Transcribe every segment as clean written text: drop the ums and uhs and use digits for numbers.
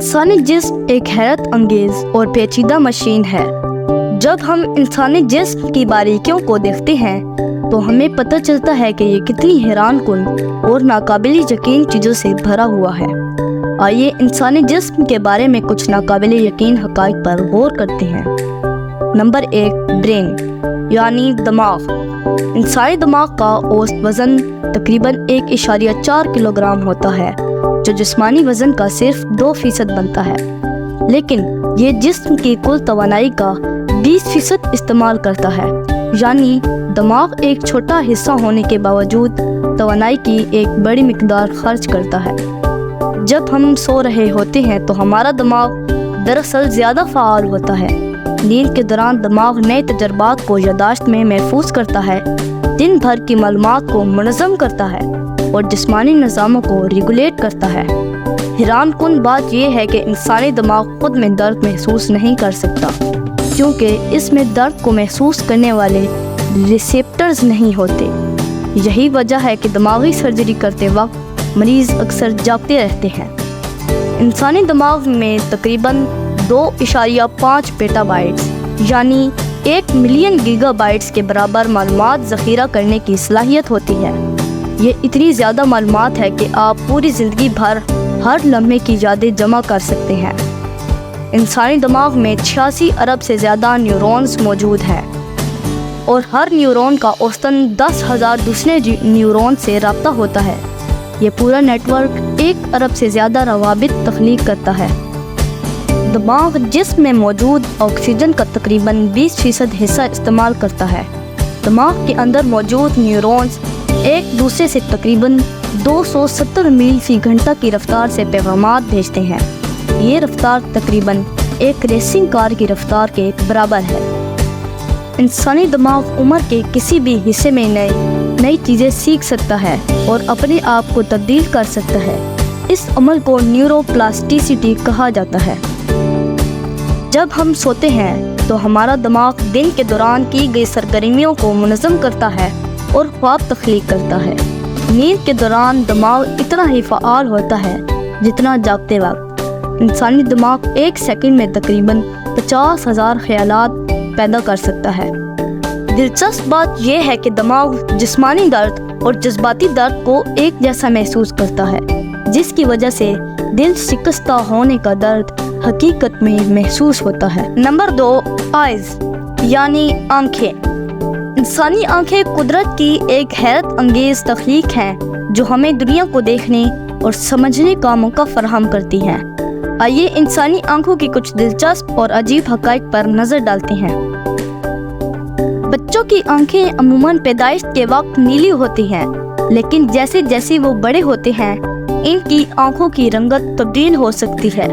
इंसानी जिस्म एक हैरत अंगेज और पेचीदा मशीन है। जब हम इंसानी जिस्म की बारीकियों को देखते हैं तो हमें पता चलता है कि ये कितनी हैरानकुन और नाकाबिल यकीन चीज़ों से भरा हुआ है। आइए इंसानी जिस्म के बारे में कुछ नाकाबिल यकीन हक़ाइक़ पर गौर करते हैं। नंबर 1, ब्रेन यानी दिमाग। इंसानी दिमाग का औसत वज़न तकरीबन 1.4 किलोग्राम होता है, जो जिस्मानी वज़न का सिर्फ 2% बनता है। लेकिन ये जिस्म की कुल तवानाई का 20% इस्तेमाल करता है, यानी दिमाग एक छोटा हिस्सा होने के बावजूद तवानाई की एक बड़ी मिकदार खर्च करता है। जब हम सो रहे होते हैं तो हमारा दिमाग दरअसल ज़्यादा फ़ाल होता है। नींद के दौरान दिमाग नए तजर्बात को यादाश्त में महफूज करता है, दिन भर की मालूमात को मुनज़्ज़म करता है और जिस्मानी निज़ामों को रेगुलेट करता है। हैरानकुन बात यह है कि इंसानी दिमाग खुद में दर्द महसूस नहीं कर सकता, क्योंकि इसमें दर्द को महसूस करने वाले रिसेप्टर्स नहीं होते। यही वजह है कि दिमागी सर्जरी करते वक्त मरीज़ अक्सर जागते रहते हैं। इंसानी दिमाग में तकरीबन 2.5 पेटाबाइट्स यानी 1 मिलियन गीगाबाइट्स के बराबर मालूमात ज़ख़ीरा करने की सलाहियत होती है। ये इतनी ज़्यादा मालूमात है कि आप पूरी ज़िंदगी भर हर लम्हे की यादें जमा कर सकते हैं। इंसानी दिमाग में 86 अरब से ज़्यादा न्यूरॉन्स मौजूद हैं और हर न्यूरॉन का औसतन 10,000 दूसरे न्यूरॉन से रब्ता होता है। ये पूरा नेटवर्क 1 अरब से ज़्यादा रवाबित तख्लीक करता है। दिमाग जिस्म में मौजूद ऑक्सीजन का तकरीबन 20% हिस्सा इस्तेमाल करता है। दिमाग के अंदर मौजूद न्यूरॉन्स एक दूसरे से तकरीबन 270 मील फी घंटा की रफ्तार से पैगामात भेजते हैं। ये रफ्तार तकरीबन एक रेसिंग कार की रफ्तार के बराबर है। इंसानी दिमाग उम्र के किसी भी हिस्से में नई चीज़ें सीख सकता है और अपने आप को तब्दील कर सकता है। इस अमल को न्यूरोप्लास्टिसिटी कहा जाता है। जब हम सोते हैं तो हमारा दिमाग दिन के दौरान की गई सरगर्मियों को मुनज़्ज़म करता है और ख्वाब तख्लीक करता है। नींद के दौरान दिमाग इतना ही फ़आल होता है जितना जागते वक्त। इंसानी दिमाग 1 सेकंड में तकरीबन 50,000 ख्यालात पैदा कर सकता है। दिलचस्प बात यह है कि दिमाग जिस्मानी दर्द और जज्बाती दर्द को एक जैसा महसूस करता है, जिसकी वजह से दिल शिकस्ता होने का दर्द हकीकत में महसूस होता है। नंबर 2, आइज़ यानी आँखें। इंसानी आँखें कुदरत की एक हैरत अंगेज तख्लीक हैं जो हमें दुनिया को देखने और समझने का मौका फराहम करती हैं। आइए इंसानी आँखों की कुछ दिलचस्प और अजीब हक़ाइक़ पर नज़र डालते हैं। बच्चों की आँखें अमूमन पैदाइश के वक्त नीली होती हैं, लेकिन जैसे जैसे वो बड़े होते हैं इनकी आँखों की रंगत तब्दील हो सकती है।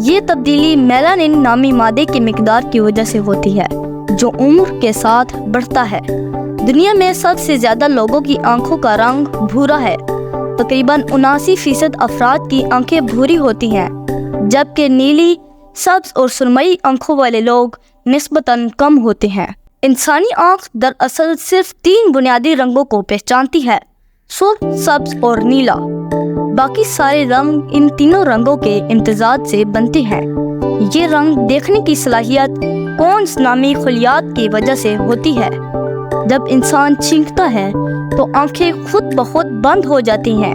ये तब्दीली मेलानिन नामी मादे की मिकदार की वजह से होती है, जो उम्र के साथ बढ़ता है। दुनिया में सबसे ज़्यादा लोगों की आंखों का रंग भूरा है। तकरीबन 79% अफराद की आंखें भूरी होती हैं, जबकि नीली, सब्ज और सुरमई आंखों वाले लोग निस्बतन कम होते हैं। इंसानी आंख दरअसल सिर्फ 3 बुनियादी रंगों को पहचानती है, सुर्ख, सब्ज और नीला। बाकी सारे रंग इन तीनों रंगों के इम्तिजाज से बनते हैं। ये रंग देखने की सलाहियत कोन्स नामी खलियात की वजह से होती है। जब इंसान छींकता है तो आंखें खुद ब खुद बंद हो जाती हैं।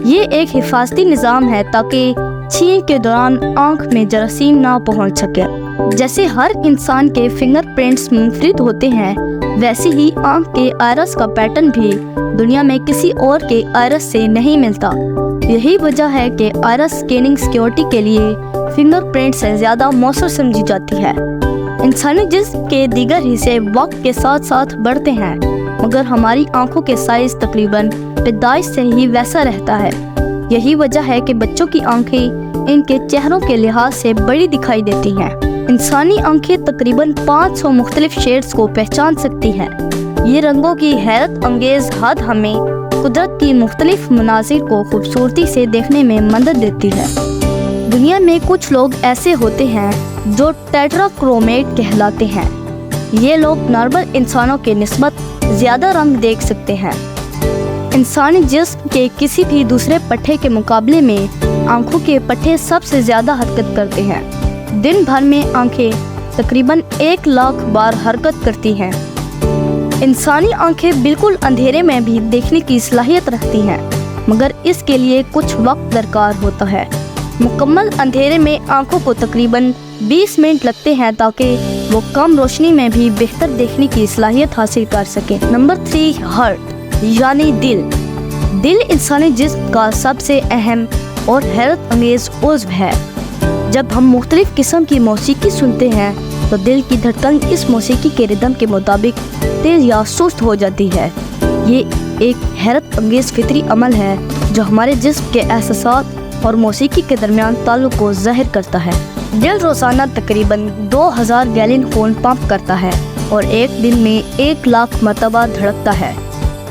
ये एक हिफाजती निज़ाम है ताकि छींक के दौरान आंख में जरासीम ना पहुंच सके। जैसे हर इंसान के फिंगरप्रिंट्स मुनफरिद होते हैं, वैसे ही आंख के आयरस का पैटर्न भी दुनिया में किसी और के आयरस से नहीं मिलता। यही वजह है कि आयरस स्कैनिंग सिक्योरिटी के लिए फिंगरप्रिंट से ज़्यादा मौसर समझी जाती है। इंसानी जिस्म के दीगर हिस्से वक्त के साथ साथ बढ़ते हैं, मगर हमारी आंखों के साइज तकरीबन पैदाइश से ही वैसा रहता है। यही वजह है कि बच्चों की आंखें इनके चेहरों के लिहाज से बड़ी दिखाई देती हैं। इंसानी आंखें तकरीबन 500 मुख्तलिफ शेड्स को पहचान सकती हैं। ये रंगों की हैरत अंगेज हद हमें कुदरत की मुख्तलिफ मनाज़िर को खूबसूरती से देखने में मदद देती है। दुनिया में कुछ लोग ऐसे होते हैं जो टेट्राक्रोमेट कहलाते हैं। ये लोग नॉर्मल इंसानों के निस्बत ज़्यादा रंग देख सकते हैं। इंसानी जिस्म के किसी भी दूसरे पट्टे के मुकाबले में आंखों के पट्टे सबसे ज़्यादा हरकत करते हैं। दिन भर में आंखें तकरीबन 1 लाख बार हरकत करती हैं। इंसानी आंखें बिल्कुल अंधेरे में भी देखने की सलाहियत रखती हैं, मगर इसके लिए कुछ वक्त दरकार होता है। मुकम्मल अंधेरे में आंखों को तकरीबन 20 मिनट लगते हैं ताकि वो कम रोशनी में भी बेहतर देखने की सलाहियत हासिल कर सकें। नंबर 3, हार्ट यानी दिल। दिल इंसानी जिस्म का सबसे अहम और हैरत अंगेज उज़्व है। जब हम मुख्तलिफ किस्म की मौसीकी सुनते हैं तो दिल की धड़कन इस मौसीकी के रिदम के मुताबिक तेज या सुस्त हो जाती है। ये एक हैरत अंगेज फितरी अमल है जो हमारे जिस्म के एहसासात और मौसीकी के दरमियान ताल्लुक को ज़ाहिर करता है। दिल रोज़ाना तकरीबन 2000 गैलन खून पंप करता है और एक दिन में 1 लाख मरतबा धड़कता है।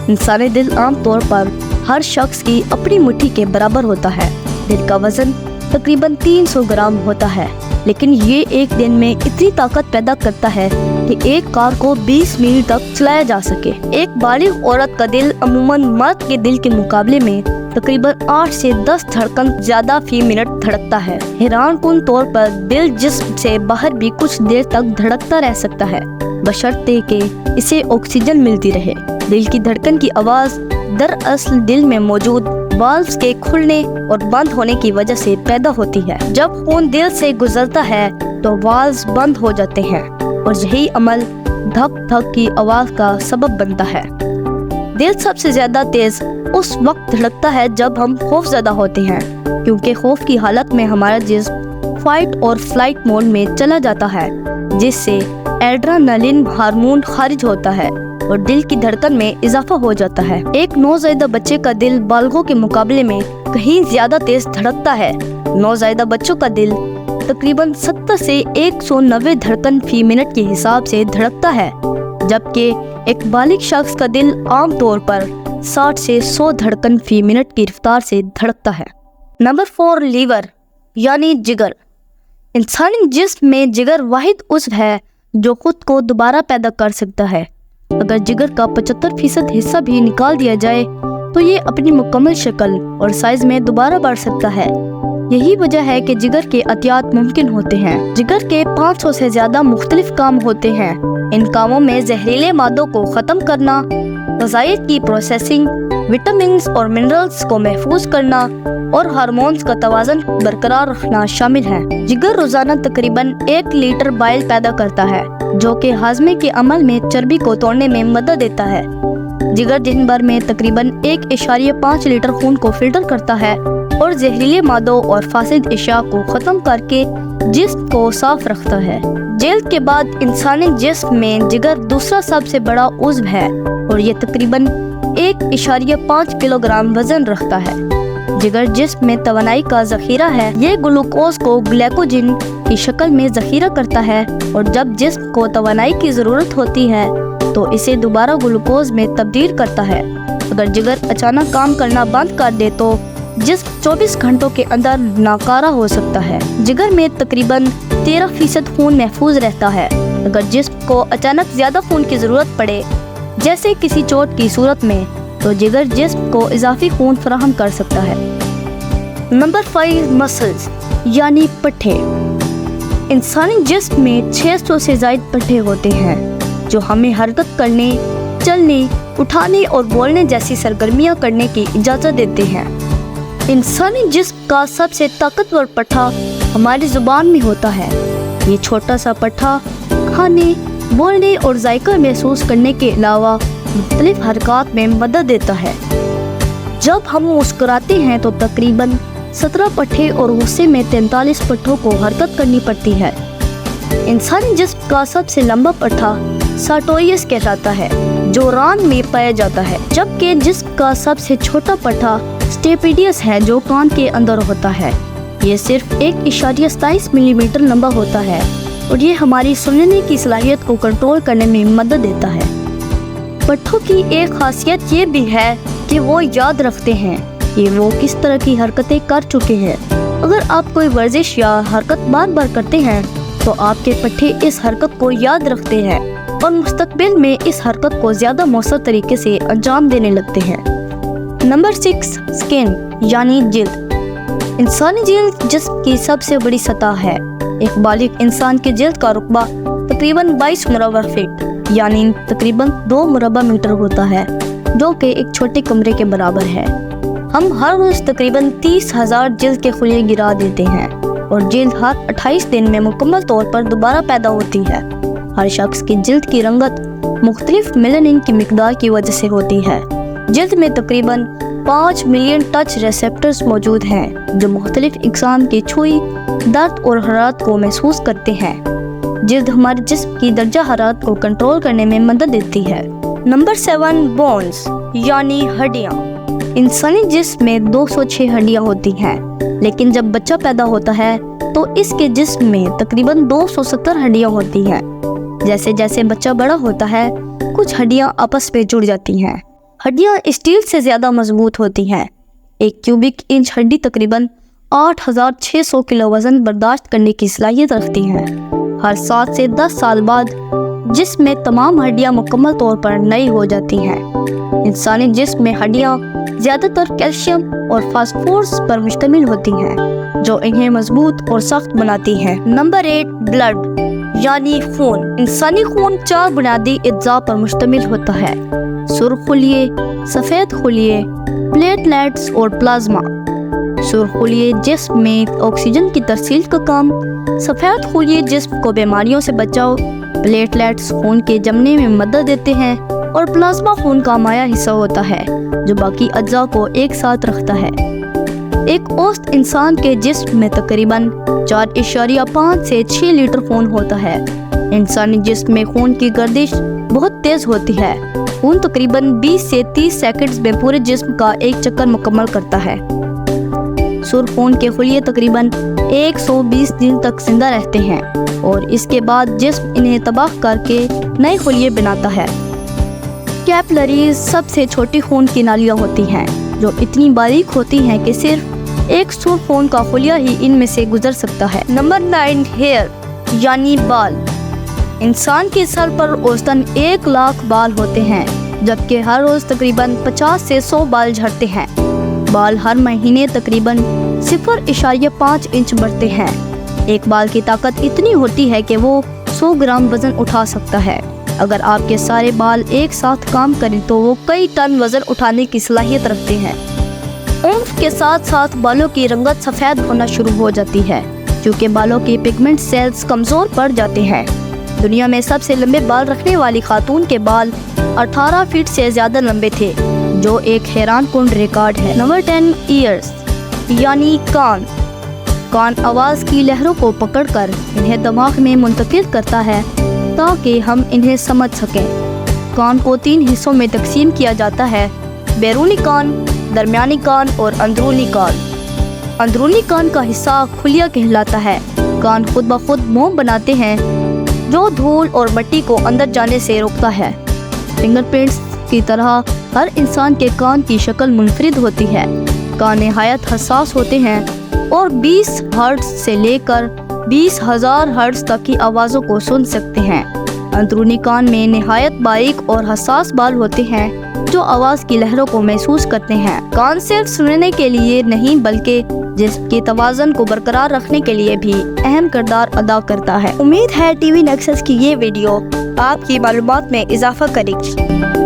इंसानी दिल आम तौर पर हर शख्स की अपनी मुट्ठी के बराबर होता है। दिल का वज़न तकरीबन 300 ग्राम होता है, लेकिन ये एक दिन में इतनी ताकत पैदा करता है कि एक कार को 20 मील तक चलाया जा सके। एक बालिग औरत का दिल अमूमन मर्द के दिल के मुकाबले में तकरीबन 8 से 10 धड़कन ज्यादा फी मिनट धड़कता है। हैरानकुन तौर पर दिल जिस्म से बाहर भी कुछ देर तक धड़कता रह सकता है, बशर्ते कि इसे ऑक्सीजन मिलती रहे। दिल की धड़कन की आवाज़ दरअसल दिल में मौजूद वाल्व्स के खुलने और बंद होने की वजह से पैदा होती है। जब खून दिल से गुजरता है तो वाल्व्स बंद हो जाते हैं और यही अमल धक धक की आवाज़ का सबब बनता है। दिल सबसे ज़्यादा तेज उस वक्त धड़कता है जब हम खौफज़दा होते हैं, क्योंकि खौफ की हालत में हमारा जिस्म फाइट और फ्लाइट मोड में चला जाता है, जिससे एड्रेनलिन हार्मोन खारिज होता है और दिल की धड़कन में इजाफा हो जाता है। एक नौज़ायदा बच्चे का दिल बालगों के मुकाबले में कहीं ज्यादा तेज धड़कता है। नौज़ायदा बच्चों का दिल तकरीबन 70 से 190 धड़कन फी मिनट के हिसाब से धड़कता है, जबकि एक बालिग शख्स का दिल आमतौर पर 60 से 100 धड़कन फी मिनट की रफ्तार से धड़कता है। नंबर 4, लीवर यानी जिगर। इंसानी जिस्म में जिगर वाहिद उज़्व है जो खुद को दोबारा पैदा कर सकता है। अगर जिगर का 75% हिस्सा भी निकाल दिया जाए तो ये अपनी मुकम्मल शक्ल और साइज में दोबारा बढ़ सकता है। यही वजह है कि जिगर के अतियात मुमकिन होते हैं। जिगर के 500 से ज्यादा मुख्तलिफ काम होते हैं। इन कामों में जहरीले मादों को ख़त्म करना, ग़िज़ाइत की प्रोसेसिंग, विटामिन्स और मिनरल्स को महफूज करना और हार्मोन्स का तवाज़ुन बरकरार रखना शामिल है। जिगर रोज़ाना तकरीबन 1 लीटर बाइल पैदा करता है, जो कि हाजमे के अमल में चर्बी को तोड़ने में मदद देता है। जिगर दिन भर में तकरीबन 1.5 लीटर खून को फिल्टर करता है और जहरीले मादों और फासिद अशिया को ख़त्म करके जिस्म को साफ रखता है। जल्द के बाद इंसानी जिस्म में जिगर दूसरा सबसे बड़ा उज़्व है और ये तकरीबन 1.5 किलोग्राम वजन रखता है। जिगर जिस्म में तवानाई का ज़ख़ीरा है। ये ग्लूकोज को ग्लाइकोजन की शक्ल में ज़ख़ीरा करता है और जब जिस्म को तवानाई की ज़रूरत होती है तो इसे दोबारा ग्लूकोज में तब्दील करता है। अगर जिगर अचानक काम करना बंद कर दे तो जिस्म 24 घंटों के अंदर नाकारा हो सकता है। जिगर में तकरीबन 13% खून महफूज रहता है। अगर जिस्म को अचानक ज़्यादा खून की ज़रूरत पड़े, जैसे किसी चोट की सूरत में, तो जिगर जिस्म को इजाफी खून फराहम कर सकता है। नंबर 5, मसल्स यानी पट्टे। इंसानी जिस्म में 600 से ज़ायद पट्टे होते हैं जो हमें हरकत करने, चलने, उठाने और बोलने जैसी सरगर्मियां करने की इजाज़त देते हैं। इंसानी जिस्म का सबसे ताकतवर पट्टा हमारी ज़ुबान में होता है। ये छोटा सा पट्टा खाने, बोलने और जायका महसूस करने के अलावा मुख्तलिफ हरकत में मदद देता है। जब हम मुस्कुराते हैं तो तकरीबन 17 पट्टे और गुस्से में 43 पट्टों को हरकत करनी पड़ती है। इंसानी जिस्म का सबसे लंबा पट्टा सार्टोइयस कहलाता है, जो रान में पाया जाता है, जबकि जिस्म का सबसे छोटा पट्टा स्टेपिडियस है, जो कान के अंदर होता है। ये सिर्फ 1.27 मिलीमीटर लंबा होता है और ये हमारी सुनने की सलाहियत को कंट्रोल करने में मदद देता है। पट्टों की एक खासियत ये भी है कि वो याद रखते हैं कि वो किस तरह की हरकतें कर चुके हैं। अगर आप कोई वर्जिश या हरकत बार बार करते हैं तो आपके पट्टे इस हरकत को याद रखते हैं और मुस्तकबिल में इस हरकत को ज़्यादा मौसर तरीके से अंजाम देने लगते हैं। नंबर 6, स्किन यानी जिल्द। इंसानी जल्द जिस्म की सबसे बड़ी सतह है। एक बालिग इंसान की जल्द का रुकबा तकरीबन 22 मुरबा फीट यानी तकरीबन 2 मुरबा मीटर होता है, जो कि एक छोटे कमरे के बराबर है। हम हर रोज तकरीबन 30,000 जल्द के खुलिये गिरा देते हैं और जल्द हर 28 दिन में मुकम्मल तौर पर दोबारा पैदा होती है। हर शख्स की जल्द की रंगत मुख्तलिफ मेलानिन की मिकदार की वजह से होती है। जल्द में तकरीबन 5 मिलियन टच रिसेप्टर्स मौजूद हैं जो मुख्तलिफ इक़साम की छुई, दर्द और हरारत को महसूस करते हैं। जल्द हमारे जिस्म की दर्जा हरारत को कंट्रोल करने में मदद देती है। नंबर 7, बोन्स यानी हड्डियाँ। इंसानी जिस्म में 206 हड्डियाँ होती हैं, लेकिन जब बच्चा पैदा होता है तो इसके जिस्म में तकरीबन 270 हड्डियाँ होती हैं। जैसे जैसे बच्चा बड़ा होता है कुछ हड्डियाँ आपस में जुड़ जाती हैं। हड्डियाँ स्टील से ज़्यादा मजबूत होती हैं। एक क्यूबिक इंच हड्डी तकरीबन 8,600 किलो वज़न बर्दाश्त करने की सलाहियत रखती हैं। हर 7 से 10 साल बाद जिस्म में तमाम हड्डियाँ मुकम्मल तौर पर नई हो जाती हैं। इंसानी जिस्म में हड्डियाँ ज़्यादातर कैल्शियम और फास्फोरस पर मुश्तमिल होती हैं, जो इन्हें मजबूत और सख्त बनाती हैं। नंबर 8, ब्लड यानी खून। इंसानी खून 4 बुनियादी अज्जा पर मुश्तमिल होता है: सुर्ख खुलिये, सफ़ेद खुलिये, प्लेटलेट्स और प्लाज्मा। सुर्ख खुलिये जिस्म में ऑक्सीजन की तरसील का काम, सफ़ेद खुलिये जिस्म को बीमारियों से बचाव, प्लेटलेट्स खून के जमने में मदद देते हैं और प्लाज्मा खून का माया हिस्सा होता है जो बाकी अज्जा को एक साथ रखता है। एक औसत इंसान के जिस्म में तकरीबन 4.5 से 6 लीटर खून होता है। इंसानी जिस्म में खून की गर्दिश बहुत तेज होती है। खून तकरीबन 20 से 30 सेकंड्स में पूरे जिस्म का एक चक्कर मुकम्मल करता है। सुर्ख खून के खुलिये तकरीबन 120 दिन तक जिंदा रहते हैं और इसके बाद जिस्म इन्हें तबाह करके नए खुलिये बनाता है। कैपिलरीज सबसे छोटी खून की नालियाँ होती हैं जो इतनी बारीक होती हैं कि सिर्फ एक सुर्ख खून का खुलिया ही इनमें से गुजर सकता है। नंबर 9, हेयर यानी बाल। इंसान के सर पर औसतन 1 लाख बाल होते हैं, जबकि हर रोज तकरीबन 50 से 100 बाल झड़ते हैं। बाल हर महीने तकरीबन 0.5 इंच बढ़ते हैं। एक बाल की ताकत इतनी होती है कि वो 100 ग्राम वजन उठा सकता है। अगर आपके सारे बाल एक साथ काम करें तो वो कई टन वजन उठाने की सलाहियत रखते हैं। उम्र के साथ साथ बालों की रंगत सफ़ेद होना शुरू हो जाती है क्योंकि बालों के पिगमेंट सेल्स कमज़ोर पड़ जाते हैं। दुनिया में सबसे लंबे बाल रखने वाली खातून के बाल 18 फीट से ज़्यादा लंबे थे, जो एक हैरान कुन रिकॉर्ड है। नंबर 10, ईयर्स यानी कान। कान आवाज़ की लहरों को पकड़कर इन्हें दिमाग में मुंतकिल करता है ताकि हम इन्हें समझ सकें। कान को 3 हिस्सों में तकसीम किया जाता है: बैरूनी कान, दरमियानी कान और अंदरूनी कान। अंदरूनी कान का हिस्सा खुलिया कहलाता है। कान खुद ब खुद मोम बनाते हैं जो धूल और मिट्टी को अंदर जाने से रोकता है। फिंगरप्रिंट्स की तरह हर इंसान के कान की शक्ल मुनफरिद होती है। कान निहायत हसास होते हैं और 20 हर्ट्ज से लेकर 20,000 हर्ट्ज तक की आवाज़ों को सुन सकते हैं। अंदरूनी कान में निहायत बारीक और हसास बाल होते हैं जो आवाज़ की लहरों को महसूस करते हैं। कान सिर्फ सुनने के लिए नहीं बल्कि जिस्म के तवाज़ुन को बरकरार रखने के लिए भी अहम किरदार अदा करता है। उम्मीद है टीवी नेक्सस की ये वीडियो आपकी मालूमात में इजाफा करेगी।